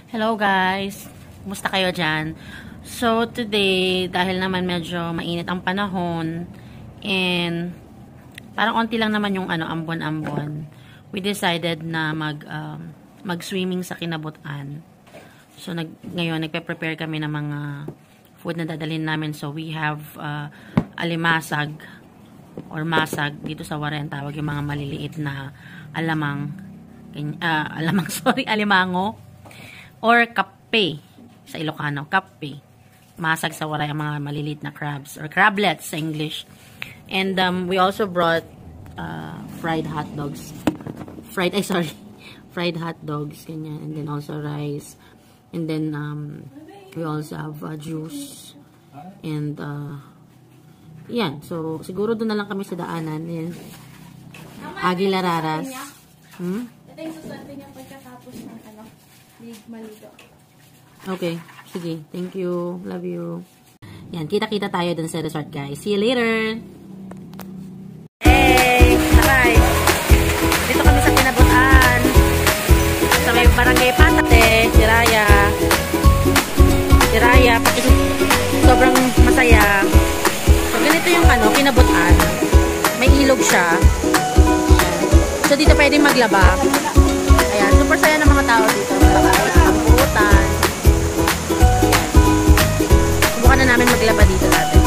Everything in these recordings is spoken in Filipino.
Hello guys! Kumusta kayo dyan? So today, dahil naman medyo mainit ang panahon and parang onti lang naman yung ambon-ambon, we decided na mag-swimming sa Kinabutan. So ngayon, nagpe-prepare kami ng mga food na dadalhin namin. So we have alimasag or masag dito sa Waren, tawag yung mga maliliit na alimango or kape sa Ilocano, kape. Masag sa Waray ang mga maliliit na crabs or crablets sa English. And we also brought fried hot dogs. Fried hot dogs, ganyan. And then also rice. And then we also have juice. And yan. So siguro doon na lang kami sa daanan. Yan. Aguila Raras. Ito yung susunod niya pagkatapos ng maligo. Okay. Sige. Thank you. Love you. Yan. Kita-kita tayo dun sa resort, guys. See you later! Hey! Hi! Dito kami sa Kinabutan. Sa may barangay Patate. Siraya. Sobrang masaya. So, ganito yung Kinabutan. May ilog siya. So, dito pwedeng maglaba. Ayan, super saya ng mga tao dito. Pagputan. Subukan na namin maglaba dito dati.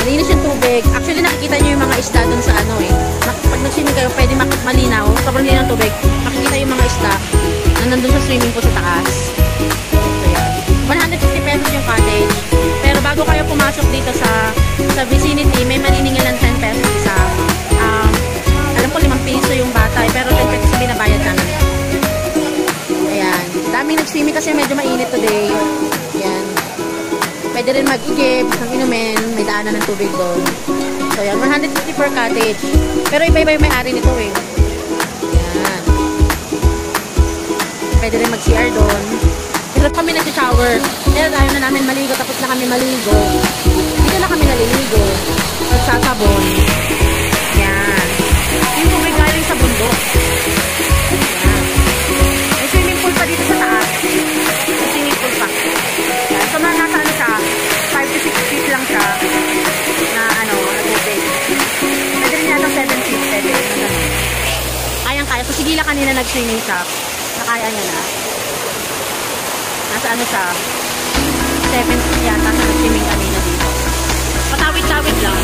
Malinis yung tubig. Actually, nakikita nyo yung mga isda dun sa pag nag-swimming kayo, pwede malinaw. Sobrang linaw ng tubig. Makikita yung mga isda na nandun sa swimming pool sa taas. So, yan. 150 pesos yung cottage. Pero bago kayo pumasok dito sa vicinity, may maniningil ng 10 pesos isa. Alam ko 5 piso yung bata, pero 10 pesos yung binabayad namin. Ayan. Daming nag-swimming kasi medyo mainit today. Ayan. Pwede rin mag-igib, ng inumin, may daanan ng tubig doon. So yan, 150 per cottage. Pero iba-iba yung may-ari nito eh. Ayan. Pwede rin mag-CR doon. Pero kami nag-shower. Pero ayaw na namin maligo, tapos na kami maligo. Dito na kami naliligo. Nagsasabon. Yan. Yung tubig galing sa bundok. Yan. May swimming pool pa dito sa taas. May swimming pool pa. Yan. So nasa siya, 5 to 6 feet lang siya na tubig. Pwede rin yata 7 feet. Pwede. Kayang-kaya. So sige lang kanina nag-swimming siya. Nakaya niya na. Nasa siya, 7 feet yata sa nag-swimming kanina dito. Patawid-tawid lang.